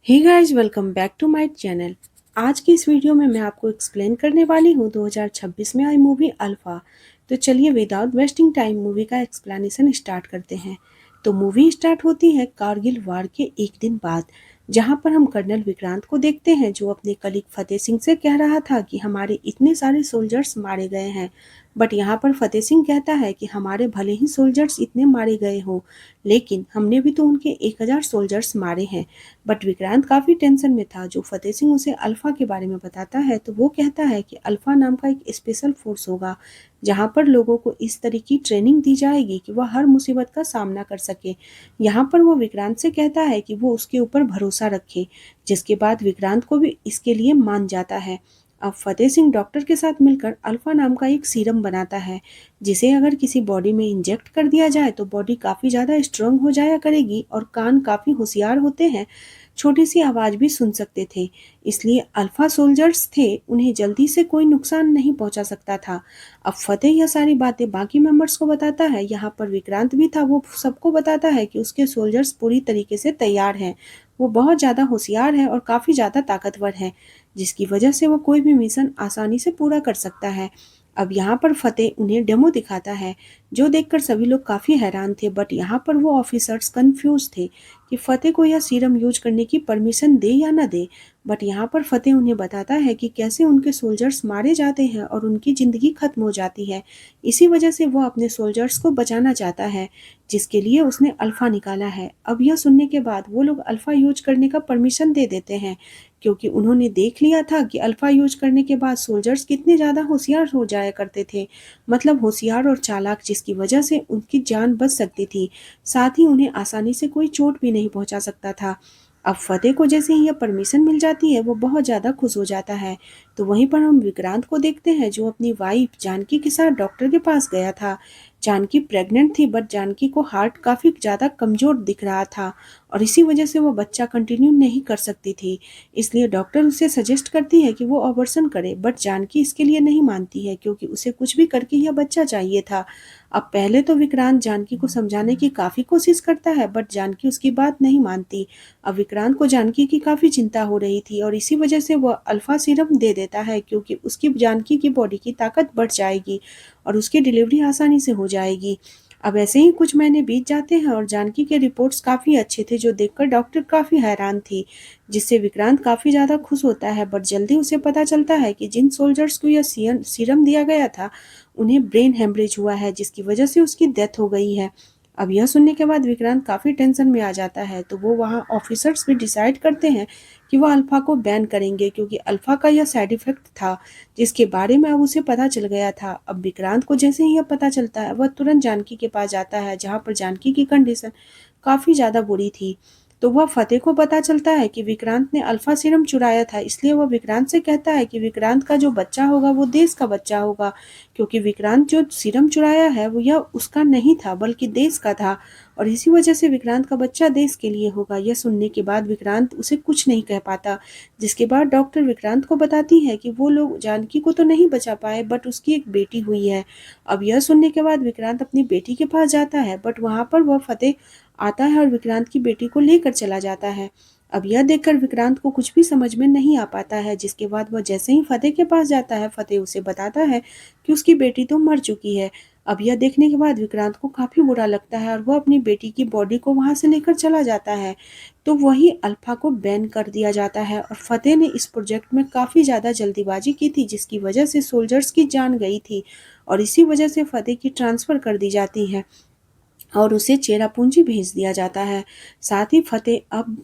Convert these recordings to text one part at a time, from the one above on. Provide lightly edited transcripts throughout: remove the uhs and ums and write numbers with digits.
Hey guys, welcome back to my channel. आज की इस वीडियो में मैं आपको एक्सप्लेन करने वाली हूँ 2026 में आई मूवी अल्फा। तो चलिए विदाउट वेस्टिंग टाइम मूवी का एक्सप्लेनेशन स्टार्ट करते हैं। तो मूवी स्टार्ट होती है कारगिल वार के एक दिन बाद, जहाँ पर हम कर्नल विक्रांत को देखते हैं जो अपने कलीग फतेह सिंह से कह रहा था कि हमारे इतने सारे सोल्जर्स मारे गए हैं। बट यहाँ पर फतेह सिंह कहता है कि हमारे भले ही सोल्जर्स इतने मारे गए हों, लेकिन हमने भी तो उनके 1000 सोल्जर्स मारे हैं। बट विक्रांत काफी टेंशन में था। जो फतेह सिंह उसे अल्फा के बारे में बताता है तो वो कहता है कि अल्फा नाम का एक स्पेशल फोर्स होगा, जहां पर लोगों को इस तरह की ट्रेनिंग दी जाएगी कि वह हर मुसीबत का सामना कर सके। यहाँ पर वो विक्रांत से कहता है कि वो उसके ऊपर भरोसा रखे, जिसके बाद विक्रांत को भी इसके लिए मान जाता है। अब फतेह सिंह डॉक्टर के साथ मिलकर अल्फा नाम का एक सीरम बनाता है, जिसे अगर किसी बॉडी में इंजेक्ट कर दिया जाए तो बॉडी काफ़ी ज़्यादा स्ट्रांग हो जाया करेगी और कान काफ़ी होशियार होते हैं, छोटी सी आवाज़ भी सुन सकते थे। इसलिए अल्फा सोल्जर्स थे, उन्हें जल्दी से कोई नुकसान नहीं पहुंचा सकता था। अब फतेह यह सारी बातें बाकी मेंबर्स को बताता है। यहाँ पर विक्रांत भी था, वो सबको बताता है कि उसके सोल्जर्स पूरी तरीके से तैयार हैं। वो बहुत ज़्यादा होशियार है और काफ़ी ज़्यादा ताकतवर है, जिसकी वजह से वो कोई भी मिशन आसानी से पूरा कर सकता है। अब यहाँ पर फतेह उन्हें डेमो दिखाता है, जो देखकर सभी लोग काफ़ी हैरान थे। बट यहाँ पर वो ऑफिसर्स कंफ्यूज थे कि फतेह को यह सीरम यूज करने की परमिशन दे या ना दे। बट यहाँ पर फतेह उन्हें बताता है कि कैसे उनके सोल्जर्स मारे जाते हैं और उनकी ज़िंदगी खत्म हो जाती है। इसी वजह से वो अपने सोल्जर्स को बचाना चाहता है, जिसके लिए उसने अल्फ़ा निकाला है। अब यह सुनने के बाद वो लोग अल्फ़ा यूज करने का परमिशन दे देते हैं, क्योंकि उन्होंने देख लिया था कि अल्फ़ा यूज करने के बाद सोल्जर्स कितने ज़्यादा होशियार हो जाया करते थे। मतलब होशियार और चालाक, जिसकी वजह से उनकी जान बच सकती थी, साथ ही उन्हें आसानी से कोई चोट भी नहीं पहुंचा सकता था। अब फतेह को जैसे ही यह परमिशन मिल जाती है वो बहुत ज़्यादा खुश हो जाता है। तो वहीं पर हम विक्रांत को देखते हैं, जो अपनी वाइफ जानकी के साथ डॉक्टर के पास गया था। जानकी प्रेग्नेंट थी, बट जानकी को हार्ट काफ़ी ज़्यादा कमज़ोर दिख रहा था और इसी वजह से वो बच्चा कंटिन्यू नहीं कर सकती थी। इसलिए डॉक्टर उसे सजेस्ट करती है कि वो अबॉर्शन करे, बट जानकी इसके लिए नहीं मानती है, क्योंकि उसे कुछ भी करके यह बच्चा चाहिए था। अब पहले तो विक्रांत जानकी को समझाने की काफ़ी कोशिश करता है, बट जानकी उसकी बात नहीं मानती। अब विक्रांत को जानकी की काफ़ी चिंता हो रही थी और इसी वजह से वह अल्फा सीरम दे देता है, क्योंकि उसकी जानकी की बॉडी की ताकत बढ़ जाएगी और उसकी डिलीवरी आसानी से हो जाएगी। अब ऐसे ही कुछ महीने बीत जाते हैं और जानकी के रिपोर्ट्स काफ़ी अच्छे थे, जो देखकर डॉक्टर काफ़ी हैरान थी, जिससे विक्रांत काफ़ी ज़्यादा खुश होता है। बट जल्दी उसे पता चलता है कि जिन सोल्जर्स को यह सीरम दिया गया था, उन्हें ब्रेन हेमरेज हुआ है, जिसकी वजह से उसकी डेथ हो गई है। अब यह सुनने के बाद विक्रांत काफ़ी टेंशन में आ जाता है। तो वो वहाँ ऑफिसर्स भी डिसाइड करते हैं कि वो अल्फ़ा को बैन करेंगे, क्योंकि अल्फ़ा का यह साइड इफ़ेक्ट था, जिसके बारे में अब उसे पता चल गया था। अब विक्रांत को जैसे ही यह पता चलता है, वह तुरंत जानकी के पास जाता है, जहाँ पर जानकी की कंडीशन काफ़ी ज़्यादा बुरी थी। तो वह फतेह को पता चलता है कि विक्रांत ने अल्फ़ा सीरम चुराया था, इसलिए वह विक्रांत से कहता है कि विक्रांत का जो बच्चा होगा वो देश का बच्चा होगा, क्योंकि विक्रांत जो सीरम चुराया है वो यह उसका नहीं था बल्कि देश का था, और इसी वजह से विक्रांत का बच्चा देश के लिए होगा। यह सुनने के बाद विक्रांत उसे कुछ नहीं कह पाता, जिसके बाद डॉक्टर विक्रांत को बताती है कि वो लोग जानकी को तो नहीं बचा पाए, बट उसकी एक बेटी हुई है। अब यह सुनने के बाद विक्रांत अपनी बेटी के पास जाता है, बट वहाँ पर वह फतेह आता है और विक्रांत की बेटी को लेकर चला जाता है। अब यह देखकर विक्रांत को कुछ भी समझ में नहीं आ पाता है, जिसके बाद वह जैसे ही फतेह के पास जाता है, फतेह उसे बताता है कि उसकी बेटी तो मर चुकी है। अब यह देखने के बाद विक्रांत को काफ़ी बुरा लगता है और वह अपनी बेटी की बॉडी को वहाँ से लेकर चला जाता है। तो वही अल्फा को बैन कर दिया जाता है और फतेह ने इस प्रोजेक्ट में काफ़ी ज़्यादा जल्दीबाजी की थी, जिसकी वजह से सोल्जर्स की जान गई थी और इसी वजह से फतेह की ट्रांसफ़र कर दी जाती है और उसे चेरापूंजी भेज दिया जाता है। साथ ही फतेह अब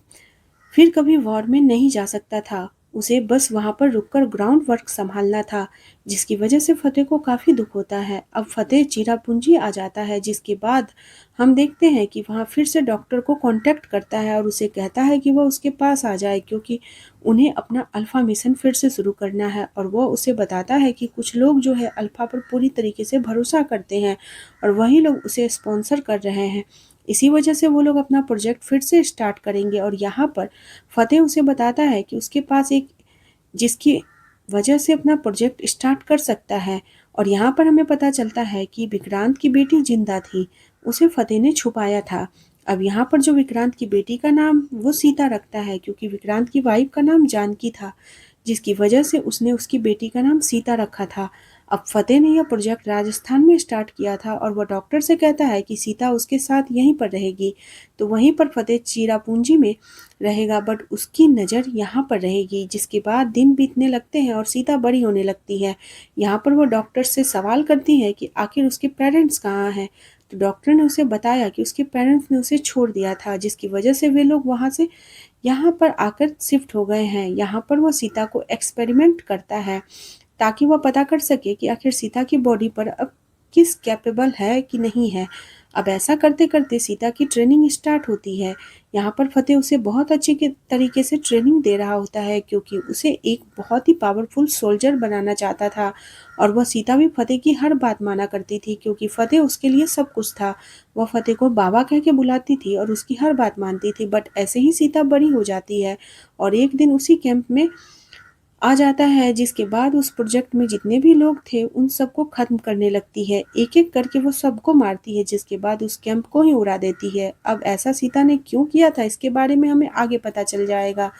फिर कभी वॉर में नहीं जा सकता था, उसे बस वहाँ पर रुककर ग्राउंड वर्क संभालना था, जिसकी वजह से फतेह को काफ़ी दुख होता है। अब फतेह चेरापूंजी आ जाता है, जिसके बाद हम देखते हैं कि वहाँ फिर से डॉक्टर को कांटेक्ट करता है और उसे कहता है कि वह उसके पास आ जाए, क्योंकि उन्हें अपना अल्फ़ा मिशन फिर से शुरू करना है। और वह उसे बताता है कि कुछ लोग जो है अल्फ़ा पर पूरी तरीके से भरोसा करते हैं और वही लोग उसे स्पॉन्सर कर रहे हैं। इसी वजह से वो लोग अपना प्रोजेक्ट फिर से स्टार्ट करेंगे और यहाँ पर फतेह उसे बताता है कि उसके पास एक जिसकी वजह से अपना प्रोजेक्ट स्टार्ट कर सकता है। और यहाँ पर हमें पता चलता है कि विक्रांत की बेटी जिंदा थी, उसे फतेह ने छुपाया था। अब यहाँ पर जो विक्रांत की बेटी का नाम वो सीता रखता है, क्योंकि विक्रांत की वाइफ का नाम जानकी था, जिसकी वजह से उसने उसकी बेटी का नाम सीता रखा था। अब फतेह ने यह प्रोजेक्ट राजस्थान में स्टार्ट किया था और वह डॉक्टर से कहता है कि सीता उसके साथ यहीं पर रहेगी। तो वहीं पर फतेह चिरापूंजी में रहेगा, बट उसकी नज़र यहाँ पर रहेगी। जिसके बाद दिन बीतने लगते हैं और सीता बड़ी होने लगती है। यहाँ पर वो डॉक्टर से सवाल करती है कि आखिर उसके पेरेंट्स कहाँ हैं। तो डॉक्टर ने उसे बताया कि उसके पेरेंट्स ने उसे छोड़ दिया था, जिसकी वजह से वे लोग वहाँ से यहाँ पर आकर शिफ्ट हो गए हैं। यहाँ पर वो सीता को एक्सपेरिमेंट करता है, ताकि वह पता कर सके कि आखिर सीता की बॉडी पर अब किस कैपेबल है कि नहीं है। अब ऐसा करते करते सीता की ट्रेनिंग स्टार्ट होती है। यहाँ पर फतेह उसे बहुत अच्छे के तरीके से ट्रेनिंग दे रहा होता है, क्योंकि उसे एक बहुत ही पावरफुल सोल्जर बनाना चाहता था। और वह सीता भी फतेह की हर बात माना करती थी, क्योंकि फतेह उसके लिए सब कुछ था। वह फतेह को बाबा कह के बुलाती थी और उसकी हर बात मानती थी। बट ऐसे ही सीता बड़ी हो जाती है और एक दिन उसी कैंप में आ जाता है, जिसके बाद उस प्रोजेक्ट में जितने भी लोग थे उन सबको खत्म करने लगती है। एक-एक करके वो सबको मारती है, जिसके बाद उस कैंप को ही उड़ा देती है। अब ऐसा सीता ने क्यों किया था, इसके बारे में हमें आगे पता चल जाएगा।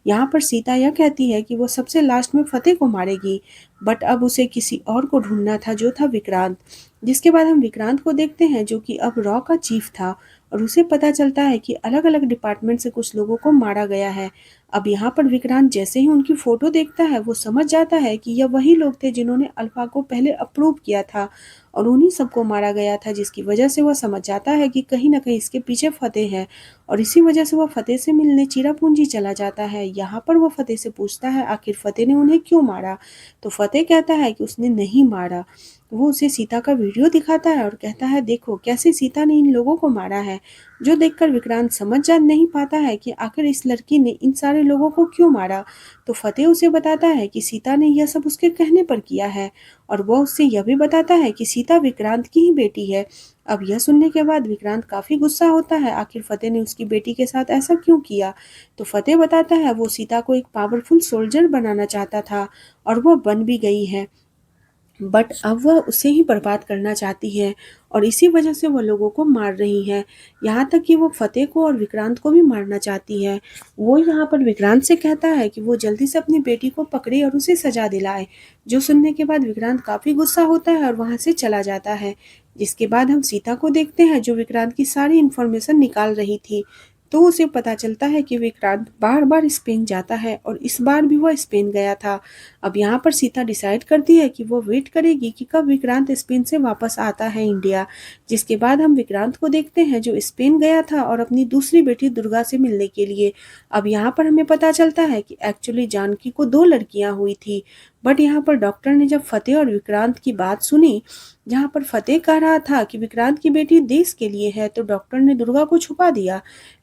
यहाँ पर सीता यह कहती है कि वो सबसे लास्ट में फतेह को मारेगी, बट अब उसे किसी और को ढूँढना था, जो था विक्रांत। जिसके बाद हम विक्रांत को देखते हैं, जो कि अब रॉ का चीफ था, और उसे पता चलता है कि अलग-अलग डिपार्टमेंट से कुछ लोगों को मारा गया है। अब यहाँ पर विक्रांत जैसे ही उनकी फ़ोटो देखता है, वो समझ जाता है कि यह वही लोग थे जिन्होंने अल्फ़ा को पहले अप्रूव किया था और उन्हीं सबको मारा गया था, जिसकी वजह से वह समझ जाता है कि कहीं न कहीं इसके पीछे फतेह है। और इसी वजह से वह फतेह से मिलने चिरापूंजी चला जाता है। यहाँ पर वह फतेह से पूछता है आखिर फतेह ने उन्हें क्यों मारा? तो फतेह कहता है कि उसने नहीं मारा। वो उसे सीता का वीडियो दिखाता है और कहता है, देखो कैसे सीता ने इन लोगों को मारा है। जो देखकर विक्रांत समझ जा नहीं पाता है कि आखिर इस लड़की ने इन सारे लोगों को क्यों मारा। तो फतेह उसे बताता है कि सीता ने यह सब उसके कहने पर किया है, और वह उससे यह भी बताता है कि सीता विक्रांत की ही बेटी है। अब यह सुनने के बाद विक्रांत काफ़ी गुस्सा होता है, आखिर फतेह ने उसकी बेटी के साथ ऐसा क्यों किया। तो फतेह बताता है वो सीता को एक पावरफुल सोल्जर बनाना चाहता था, और वह बन भी गई है, बट अब वह उसे ही बर्बाद करना चाहती है, और इसी वजह से वह लोगों को मार रही है। यहाँ तक कि वो फतेह को और विक्रांत को भी मारना चाहती है। वो यहाँ पर विक्रांत से कहता है कि वो जल्दी से अपनी बेटी को पकड़े और उसे सजा दिलाए। जो सुनने के बाद विक्रांत काफ़ी गुस्सा होता है और वहाँ से चला जाता है। जिसके बाद हम सीता को देखते हैं, जो विक्रांत की सारी इन्फॉर्मेशन निकाल रही थी। तो उसे पता चलता है कि विक्रांत बार बार स्पेन जाता है, और इस बार भी वह स्पेन गया था। अब यहाँ पर सीता डिसाइड करती है कि वो वेट करेगी कि कब विक्रांत स्पेन से वापस आता है इंडिया। जिसके बाद हम विक्रांत को देखते हैं, जो स्पेन गया था और अपनी दूसरी बेटी दुर्गा से मिलने के लिए। अब यहाँ पर हमें पता चलता है कि एक्चुअली जानकी को 2 लड़कियां हुई थी, बट यहाँ पर डॉक्टर ने जब फतेह और विक्रांत की बात सुनी, जहाँ पर फतेह कह रहा था कि विक्रांत की बेटी देश के लिए है, तो डॉक्टर ने दुर्गा को छुपा दिया।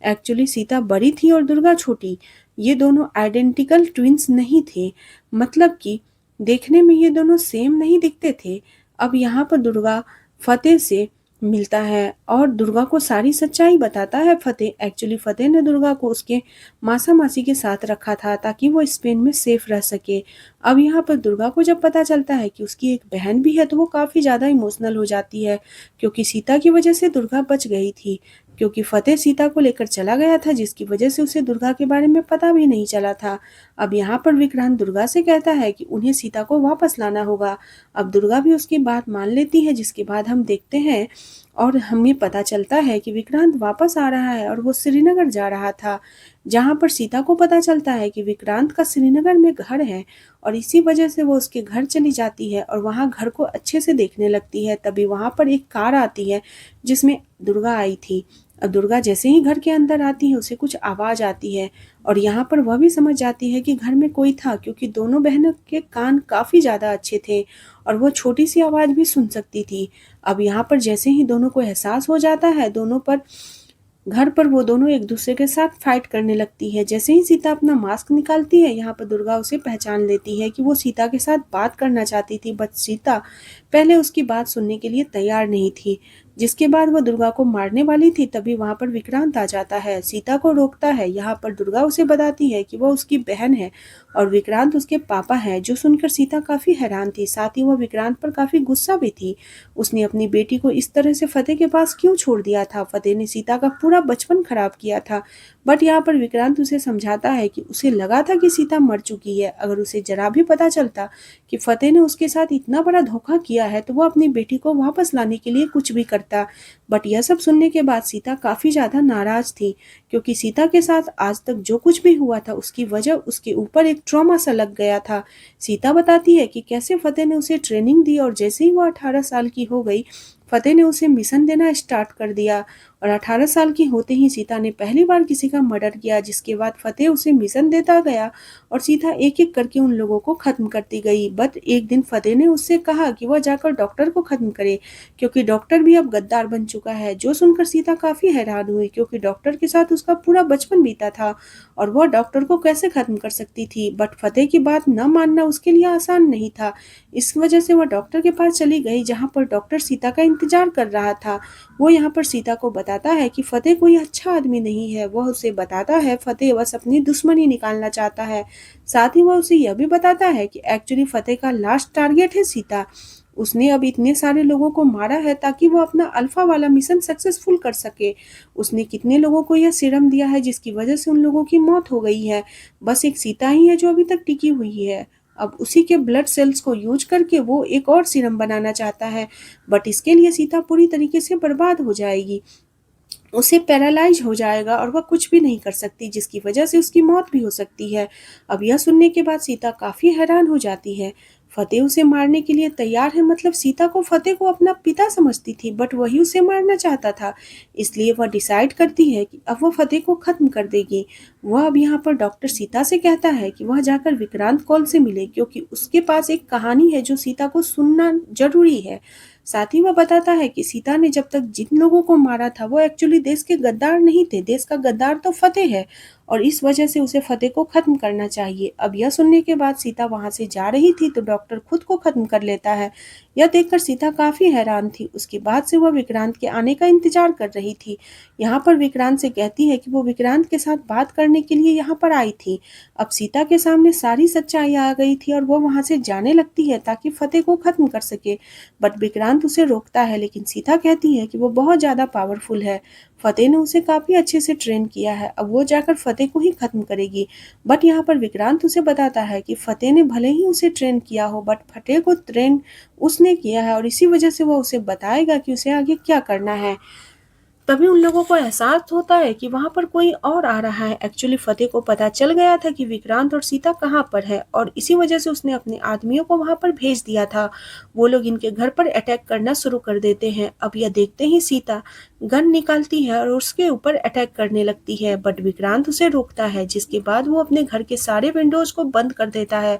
एक्चुअली सीता बड़ी थी और दुर्गा छोटी। ये दोनों आइडेंटिकल ट्विंस नहीं थे, मतलब कि देखने में ये दोनों सेम नहीं दिखते थे। अब यहाँ पर दुर्गा फतेह से मिलता है और दुर्गा को सारी सच्चाई बताता है फतेह। एक्चुअली फतेह ने दुर्गा को उसके मासा मासी के साथ रखा था, ताकि वो स्पेन में सेफ रह सके। अब यहाँ पर दुर्गा को जब पता चलता है कि उसकी एक बहन भी है, तो वो काफ़ी ज़्यादा इमोशनल हो जाती है, क्योंकि सीता की वजह से दुर्गा बच गई थी। क्योंकि फतेह सीता को लेकर चला गया था, जिसकी वजह से उसे दुर्गा के बारे में पता भी नहीं चला था। अब यहाँ पर विक्रांत दुर्गा से कहता है कि उन्हें सीता को वापस लाना होगा। अब दुर्गा भी उसकी बात मान लेती है, जिसके बाद हम देखते हैं और हमें पता चलता है कि विक्रांत वापस आ रहा है और वो श्रीनगर जा रहा था। जहाँ पर सीता को पता चलता है कि विक्रांत का श्रीनगर में घर है, और इसी वजह से वो उसके घर चली जाती है और वहाँ घर को अच्छे से देखने लगती है। तभी वहाँ पर एक कार आती है, जिसमें दुर्गा आई थी। अब दुर्गा जैसे ही घर के अंदर आती है, उसे कुछ आवाज़ आती है, और यहाँ पर वह भी समझ जाती है कि घर में कोई था, क्योंकि दोनों बहनों के कान काफ़ी ज़्यादा अच्छे थे और वो छोटी सी आवाज़ भी सुन सकती थी। अब यहाँ पर जैसे ही दोनों को एहसास हो जाता है, घर पर वो दोनों एक दूसरे के साथ फाइट करने लगती है। जैसे ही सीता अपना मास्क निकालती है, यहाँ पर दुर्गा उसे पहचान लेती है कि वो सीता के साथ बात करना चाहती थी, बट सीता पहले उसकी बात सुनने के लिए तैयार नहीं थी। जिसके बाद वह दुर्गा को मारने वाली थी, तभी वहां पर विक्रांत आ जाता है, सीता को रोकता है। यहाँ पर दुर्गा उसे बताती है कि वह उसकी बहन है और विक्रांत उसके पापा है, जो सुनकर सीता काफी हैरान थी। साथ ही वह विक्रांत पर काफी गुस्सा भी थी। उसने अपनी बेटी को इस तरह से फतेह के पास क्यों छोड़ दिया था? फतेह ने सीता का पूरा बचपन खराब किया था। बट यहाँ पर विक्रांत उसे समझाता है कि उसे लगा था कि सीता मर चुकी है। अगर उसे जरा भी पता चलता कि फतेह ने उसके साथ इतना बड़ा धोखा किया है, तो वो अपनी बेटी को वापस लाने के लिए कुछ भी करता। बट यह सब सुनने के बाद सीता काफी ज्यादा नाराज थी, क्योंकि सीता के साथ आज तक जो कुछ भी हुआ था उसकी वजह उसके ऊपर एक ट्रॉमा सा लग गया था। सीता बताती है कि कैसे फतेह ने उसे ट्रेनिंग दी और जैसे ही वो 18 साल की हो गई, फतेह ने उसे मिशन देना स्टार्ट कर दिया। और 18 साल की होते ही सीता ने पहली बार किसी का मर्डर किया, जिसके बाद फतेह उसे मिशन देता गया और सीता एक एक करके उन लोगों को खत्म करती गई। बट एक दिन फतेह ने उससे कहा कि वह जाकर डॉक्टर को खत्म करे, क्योंकि डॉक्टर भी अब गद्दार बन चुका है। जो सुनकर सीता काफी हैरान हुई, क्योंकि डॉक्टर के साथ उसका पूरा बचपन बीता था और वह डॉक्टर को कैसे खत्म कर सकती थी। बट फतेह की बात न मानना उसके लिए आसान नहीं था। इस वजह से वह डॉक्टर के पास चली गई, जहाँ पर डॉक्टर सीता का इंतजार कर रहा था। वो यहाँ पर सीता को बताता है कि फतेह कोई अच्छा आदमी नहीं है। वह उसे बताता है फतेह बस अपनी दुश्मनी निकालना चाहता है। साथ ही वह उसे यह भी बताता है कि एक्चुअली फतेह का लास्ट टारगेट है सीता। उसने अब इतने सारे लोगों को मारा है ताकि वो अपना अल्फा वाला मिशन सक्सेसफुल कर सके। उसने कितने लोगों को यह सीरम दिया है जिसकी वजह से उन लोगों की मौत हो गई है। बस एक सीता ही है जो अभी तक टिकी हुई है। अब उसी के ब्लड सेल्स को यूज करके वो एक और सीरम बनाना चाहता है। बट इसके लिए सीता पूरी तरीके से बर्बाद हो जाएगी, उसे पैरालाइज हो जाएगा और वह कुछ भी नहीं कर सकती, जिसकी वजह से उसकी मौत भी हो सकती है। अब यह सुनने के बाद सीता काफी हैरान हो जाती है। फतेह उसे मारने के लिए तैयार है, मतलब सीता को फतेह को अपना पिता समझती थी, बट वही उसे मारना चाहता था। इसलिए वह डिसाइड करती है कि अब वह फतेह को खत्म कर देगी। वह अब यहाँ पर डॉक्टर सीता से कहता है कि वह जाकर विक्रांत कौल से मिले, क्योंकि उसके पास एक कहानी है जो सीता को सुनना जरूरी है। साथ ही वह बताता है कि सीता ने जब तक जिन लोगों को मारा था वो एक्चुअली देश के गद्दार नहीं थे, देश का गद्दार तो फतेह है और इस वजह से उसे फतेह को खत्म करना चाहिए। अब यह सुनने के बाद सीता वहां से जा रही थी तो डॉक्टर खुद को खत्म कर लेता है। यह देखकर सीता काफी हैरान थी। उसके बाद से वह विक्रांत के आने का इंतजार कर रही थी। यहाँ पर विक्रांत से कहती है कि वो विक्रांत के साथ बात करने के लिए यहाँ पर आई थी। अब सीता के सामने सारी सच्चाई आ गई थी और वो वहां से जाने लगती है ताकि फतेह को खत्म कर सके। बट विक्रांत उसे रोकता है, लेकिन सीता कहती है कि वो बहुत ज्यादा पावरफुल है। फतेह ने उसे काफी अच्छे से ट्रेन किया है, अब वो जाकर फतेह को ही खत्म करेगी। बट यहाँ पर विक्रांत उसे बताता है कि फतेह ने भले ही उसे ट्रेन किया हो, बट फतेह को ट्रेन उसने किया है और इसी वजह से वो उसे बताएगा कि उसे आगे क्या करना है। तभी उन लोगों को एहसास होता है कि वहां पर कोई और आ रहा है। एक्चुअली फतेह को पता चल गया था कि विक्रांत और सीता कहाँ पर है और इसी वजह से उसने अपने आदमियों को वहां पर भेज दिया था। वो लोग इनके घर पर अटैक करना शुरू कर देते हैं। अब यह देखते ही सीता गन निकालती है और उसके ऊपर अटैक करने लगती है, बट विक्रांत उसे रोकता है, जिसके बाद वो अपने घर के सारे विंडोज को बंद कर देता है।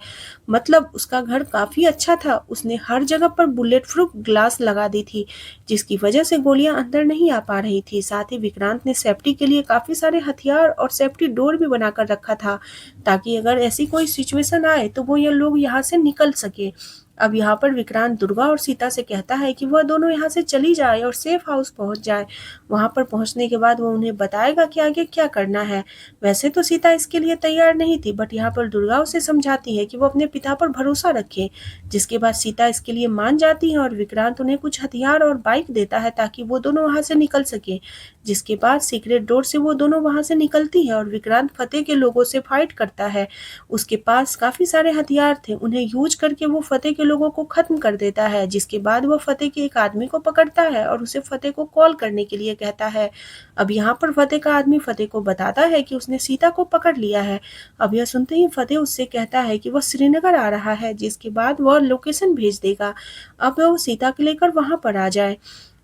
मतलब उसका घर काफी अच्छा था, उसने हर जगह पर बुलेट प्रूफ ग्लास लगा दी थी, जिसकी वजह से गोलियां अंदर नहीं आ पा रही थी। साथ ही विक्रांत ने सेफ्टी के लिए काफी सारे हथियार और सेफ्टी डोर भी बनाकर रखा था, ताकि अगर ऐसी कोई सिचुएशन आए तो वो ये लोग यहाँ से निकल सके। अब यहाँ पर विक्रांत दुर्गा और सीता से कहता है कि वह दोनों यहाँ से चली जाए और सेफ हाउस पहुंच जाए। वहां पर पहुंचने के बाद वो उन्हें बताएगा कि आगे क्या करना है। वैसे तो सीता इसके लिए तैयार नहीं थी, बट यहाँ पर दुर्गा उसे समझाती है कि वो अपने पिता पर भरोसा रखे, जिसके बाद सीता इसके लिए मान जाती है और विक्रांत उन्हें कुछ हथियार और बाइक देता है ताकि वो दोनों वहां से निकल सके। जिसके बाद सीक्रेट डोर से वो दोनों वहां से निकलती है और विक्रांत फतेह के लोगों से फाइट करता है। उसके पास काफी सारे हथियार थे, उन्हें यूज करके वो फतेह के लोगों को खत्म कर देता है। जिसके बाद वो फतेह के एक आदमी को पकड़ता है और उसे फतेह को कॉल करने के लिए कहता है। अब यहाँ पर फतेह का आदमी फतेह को बताता है कि उसने सीता को पकड़ लिया है। अब यह सुनते ही फतेह उससे कहता है कि वह श्रीनगर आ रहा है, जिसके बाद वह लोकेशन भेज देगा। अब वो सीता को लेकर वहां पर आ जाए।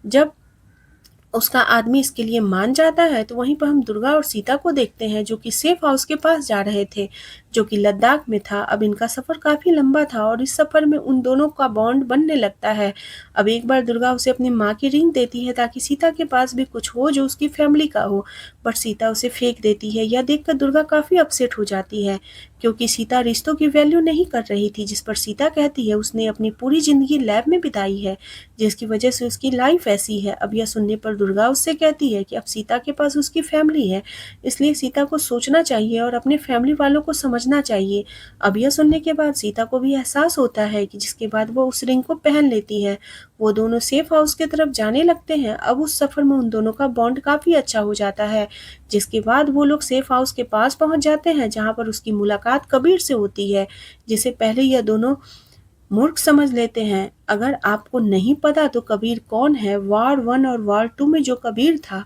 जब उसका आदमी इसके लिए मान जाता है तो वहीं पर हम दुर्गा और सीता को देखते हैं, जो कि सेफ हाउस के पास जा रहे थे। जो कि लद्दाख में था। अब इनका सफ़र काफ़ी लंबा था और इस सफ़र में उन दोनों का बॉन्ड बनने लगता है। अब एक बार दुर्गा उसे अपनी माँ की रिंग देती है ताकि सीता के पास भी कुछ हो जो उसकी फैमिली का हो, पर सीता उसे फेंक देती है। यह देखकर दुर्गा काफ़ी अपसेट हो जाती है क्योंकि सीता रिश्तों की वैल्यू नहीं कर रही थी, जिस पर सीता कहती है उसने अपनी पूरी ज़िंदगी लैब में बिताई है, जिसकी वजह से उसकी लाइफ ऐसी है। अब यह सुनने पर दुर्गा उससे कहती है कि अब सीता के पास उसकी फैमिली है, इसलिए सीता को सोचना चाहिए और अपने फैमिली वालों को समझना चाहिए। अब यह सुनने के बाद सीता को भी एहसास होता है कि जिसके बाद वो उस रिंग को पहन लेती है। वो दोनों सेफ हाउस की तरफ जाने लगते हैं। अब उस सफ़र में उन दोनों का बॉन्ड काफ़ी अच्छा हो जाता है, जिसके बाद वो लोग सेफ हाउस के पास पहुंच जाते हैं जहां पर उसकी मुलाकात कबीर से होती है, जिसे पहले यह दोनों मूर्ख समझ लेते हैं। अगर आपको नहीं पता तो कबीर कौन है, वार 1 और वार 2 में जो कबीर था,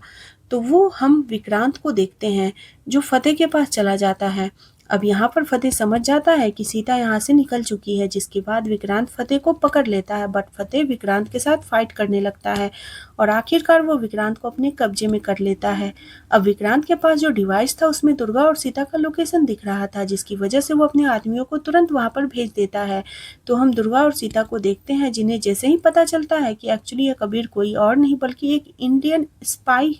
तो वो हम विक्रांत को देखते हैं जो फतेह के पास चला जाता है। अब यहाँ पर फतेह समझ जाता है कि सीता यहाँ से निकल चुकी है, जिसके बाद विक्रांत फतेह को पकड़ लेता है, बट फतेह विक्रांत के साथ फाइट करने लगता है और आखिरकार वो विक्रांत को अपने कब्जे में कर लेता है। अब विक्रांत के पास जो डिवाइस था उसमें दुर्गा और सीता का लोकेशन दिख रहा था, जिसकी वजह से वो अपने आदमियों को तुरंत वहां पर भेज देता है। तो हम दुर्गा और सीता को देखते हैं, जिन्हें जैसे ही पता चलता है कि एक्चुअली यह कबीर कोई और नहीं बल्कि एक इंडियन स्पाई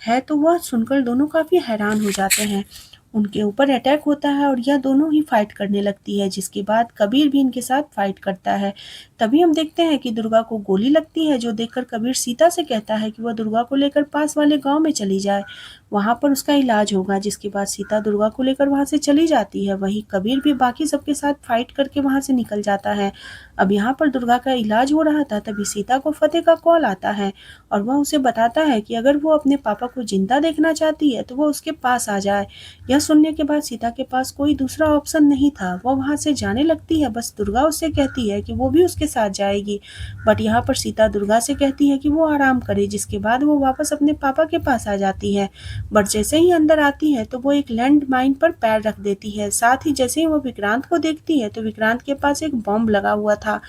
है, तो वह सुनकर दोनों काफ़ी हैरान हो जाते हैं। उनके ऊपर अटैक होता है और यह दोनों ही फाइट करने लगती है, जिसके बाद कबीर भी इनके साथ फाइट करता है। तभी हम देखते हैं कि दुर्गा को गोली लगती है, जो देखकर कबीर सीता से कहता है कि वह दुर्गा को लेकर पास वाले गांव में चली जाए, वहां पर उसका इलाज होगा। जिसके बाद सीता दुर्गा को लेकर वहां से चली जाती है। वहीं कबीर भी बाकी सबके साथ फाइट करके वहां से निकल जाता है। अब यहाँ पर दुर्गा का इलाज हो रहा था, तभी सीता को फतेह का कॉल आता है और वह उसे बताता है कि अगर वो अपने पापा को जिंदा देखना चाहती है तो वो उसके पास आ जाए। यह सुनने के बाद सीता के पास कोई दूसरा ऑप्शन नहीं था, वह वहां से जाने लगती है। बस दुर्गा उससे कहती है कि वो भी उसके साथ जाएगी, बट यहाँ पर सीता दुर्गा से कहती है कि वो आराम करे, जिसके बाद वो वापस अपने पापा के पास आ जाती है। बट जैसे ही अंदर आती है तो वो एक लैंड माइन पर पैर रख देती है। साथ ही जैसे ही वो विक्रांत को देखती है तो विक्रांत के पास एक बॉम्ब लगा हुआ था।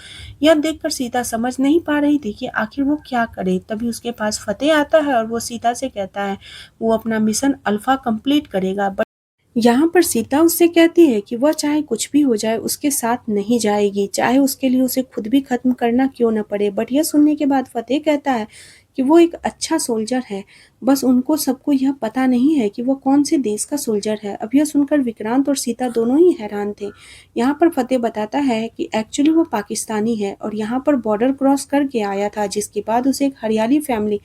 यह देखकर सीता समझ नहीं पा रही थी कि आखिर वो क्या करे। तभी उसके पास फतेह आता है और वो सीता से कहता है वो अपना मिशन अल्फा कंप्लीट करेगा, बट यहाँ पर सीता उससे कहती है कि वह चाहे कुछ भी हो जाए उसके साथ नहीं जाएगी, चाहे उसके लिए उसे खुद भी खत्म करना क्यों न पड़े। बट यह सुनने के बाद फतेह कहता है कि वो एक अच्छा सोल्जर है, बस उनको सबको यह पता नहीं है कि वो कौन से देश का सोल्जर है। अब यह सुनकर विक्रांत और सीता दोनों ही हैरान थे। यहाँ पर फतेह बताता है कि एक्चुअली वो पाकिस्तानी है और यहाँ पर बॉर्डर क्रॉस करके आया था, जिसके बाद उसे एक हरियाली फैमिली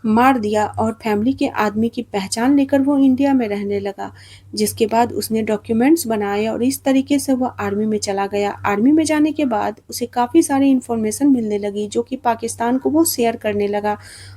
मार दिया और फैमिली के आदमी की पहचान लेकर वो इंडिया में रहने लगा। जिसके बाद उसने डॉक्यूमेंट्स बनाए और इस तरीके से वह आर्मी में चला गया। आर्मी में जाने के बाद उसे काफ़ी सारी इन्फॉर्मेशन मिलने लगी, जो कि पाकिस्तान को वो शेयर करने लगा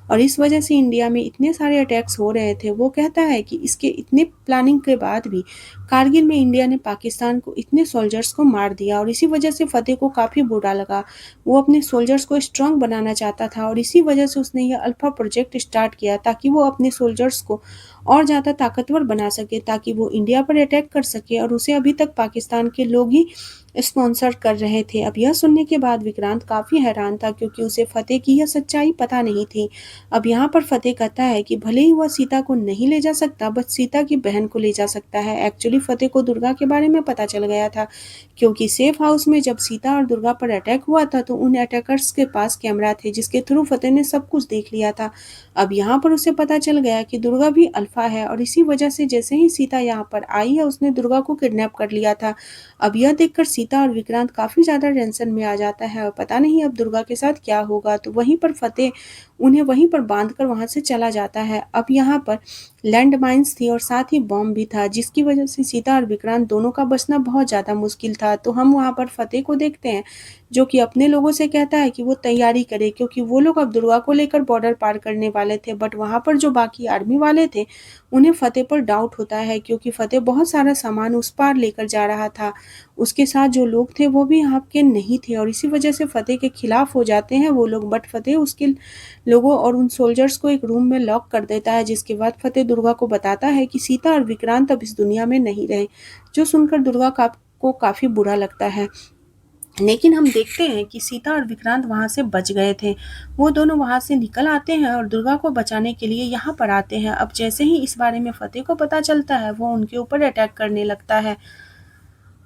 और इस वजह से इंडिया में इतने सारे अटैक्स हो रहे थे। वो कहता है कि इसके इतने प्लानिंग के बाद भी कारगिल में इंडिया ने पाकिस्तान को इतने सोल्जर्स को मार दिया और इसी वजह से फतेह को काफ़ी बुरा लगा। वो अपने सोल्जर्स को स्ट्रांग बनाना चाहता था और इसी वजह से उसने यह अल्फा प्रोजेक्ट स्टार्ट किया, ताकि वो अपने सोल्जर्स को और ज़्यादा ताकतवर बना सके, ताकि वो इंडिया पर अटैक कर सके। और उसे अभी तक पाकिस्तान के लोग ही स्पॉन्सर कर रहे थे। अब यह सुनने के बाद विक्रांत काफ़ी हैरान था, क्योंकि उसे फतेह की यह सच्चाई पता नहीं थी। अब यहाँ पर फतेह कहता है कि भले ही वह सीता को नहीं ले जा सकता, बस सीता की बहन को ले जा सकता है। एक्चुअली फतेह को दुर्गा के बारे में पता चल गया था, क्योंकि सेफ हाउस में जब सीता और दुर्गा पर अटैक हुआ था तो उन अटैकर्स के पास कैमरा थे, जिसके थ्रू फतेह ने सब कुछ देख लिया था। अब यहाँ पर उसे पता चल गया कि दुर्गा भी अल्फा है और इसी वजह से जैसे ही सीता यहाँ पर आई है उसने दुर्गा को किडनैप कर लिया था। अब यह देखकर सीता और विक्रांत काफ़ी ज़्यादा टेंशन में आ जाता है और पता नहीं अब दुर्गा के साथ क्या होगा। तो वहीं पर फतेह उन्हें वहीं पर बांधकर वहां से चला जाता है। अब यहाँ पर लैंड माइन्स थी और साथ ही बॉम्ब भी था, जिसकी वजह से सीता और विक्रांत दोनों का बचना बहुत ज़्यादा मुश्किल था। तो हम वहाँ पर फतेह को देखते हैं, जो कि अपने लोगों से कहता है कि वो तैयारी करे, क्योंकि वो लोग अब दुर्गा को लेकर बॉर्डर पार करने वाले थे। बट वहाँ पर जो बाकी आर्मी वाले थे उन्हें फतेह पर डाउट होता है, क्योंकि फतेह बहुत सारा सामान उस पार लेकर जा रहा था। उसके साथ जो लोग थे वो भी यहाँ के नहीं थे और इसी वजह से फतेह के खिलाफ हो जाते हैं वो लोग। बट फतेह उसके लोगों और उन सोल्जर्स को एक रूम में लॉक कर देता है, जिसके बाद फतेह दुर्गा को बताता है कि सीता और विक्रांत अब इस दुनिया में नहीं रहे, जो सुनकर दुर्गा को काफ़ी बुरा लगता है। लेकिन हम देखते हैं कि सीता और विक्रांत वहां से बच गए थे। वो दोनों वहां से निकल आते हैं और दुर्गा को बचाने के लिए यहाँ पर आते हैं। अब जैसे ही इस बारे में फतेह को पता चलता है वो उनके ऊपर अटैक करने लगता है।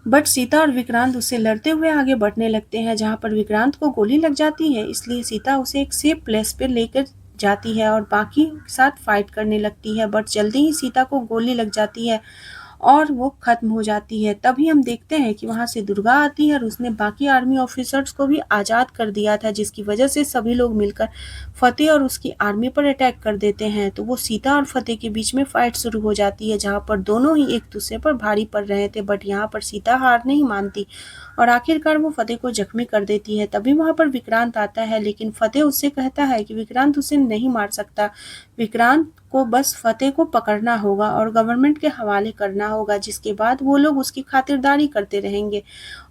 बट सीता और विक्रांत उससे लड़ते हुए आगे बढ़ने लगते हैं, जहाँ पर विक्रांत को गोली लग जाती है। इसलिए सीता उसे एक सेफ प्लेस पे लेकर जाती है और बाकी के साथ फाइट करने लगती है। बट जल्दी ही सीता को गोली लग जाती है और वो खत्म हो जाती है। तभी हम देखते हैं कि वहां से दुर्गा आती है और उसने बाकी आर्मी ऑफिसर्स को भी आजाद कर दिया था, जिसकी वजह से सभी लोग मिलकर फतेह और उसकी आर्मी पर अटैक कर देते हैं। तो वो सीता और फतेह के बीच में फाइट शुरू हो जाती है, जहाँ पर दोनों ही एक दूसरे पर भारी पड़ रहे थे। बट यहाँ पर सीता हार नहीं मानती और आखिरकार वो फतेह को जख्मी कर देती है। तभी वहां पर विक्रांत आता है, लेकिन फतेह उससे कहता है कि विक्रांत उसे नहीं मार सकता। विक्रांत को बस फतेह को पकड़ना होगा और गवर्नमेंट के हवाले करना होगा, जिसके बाद वो लोग उसकी खातिरदारी करते रहेंगे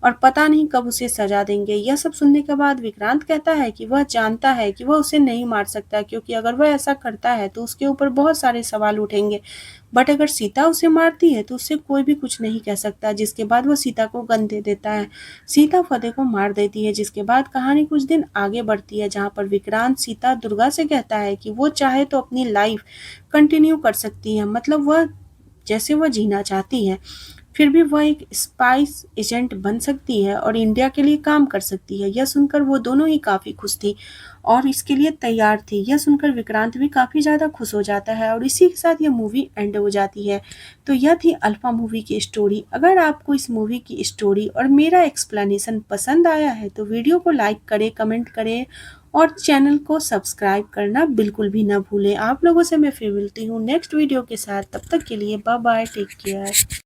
और पता नहीं कब उसे सजा देंगे। यह सब सुनने के बाद विक्रांत कहता है कि वह जानता है कि वह उसे नहीं मार सकता, क्योंकि अगर वह ऐसा करता है तो उसके ऊपर बहुत सारे सवाल उठेंगे। बट अगर सीता उसे मारती है तो उससे कोई भी कुछ नहीं कह सकता। जिसके बाद वह सीता को गन दे देता है। सीता फतेह को मार देती है, जिसके बाद कहानी कुछ दिन आगे बढ़ती है, जहाँ पर विक्रांत सीता दुर्गा से कहता है कि वो चाहे तो अपनी लाइफ कंटिन्यू कर सकती है, मतलब वह जैसे वह जीना चाहती है। फिर भी वह एक स्पाइस एजेंट बन सकती है और इंडिया के लिए काम कर सकती है। यह सुनकर वो दोनों ही काफ़ी खुश थी और इसके लिए तैयार थी। यह सुनकर विक्रांत भी काफ़ी ज़्यादा खुश हो जाता है और इसी के साथ यह मूवी एंड हो जाती है। तो यह थी अल्फा मूवी की स्टोरी। अगर आपको इस मूवी की स्टोरी और मेरा एक्सप्लेनेशन पसंद आया है तो वीडियो को लाइक करें, कमेंट करें और चैनल को सब्सक्राइब करना बिल्कुल भी ना भूलें। आप लोगों से मैं फिर मिलती हूँ नेक्स्ट वीडियो के साथ। तब तक के लिए बाय बाय, टेक केयर।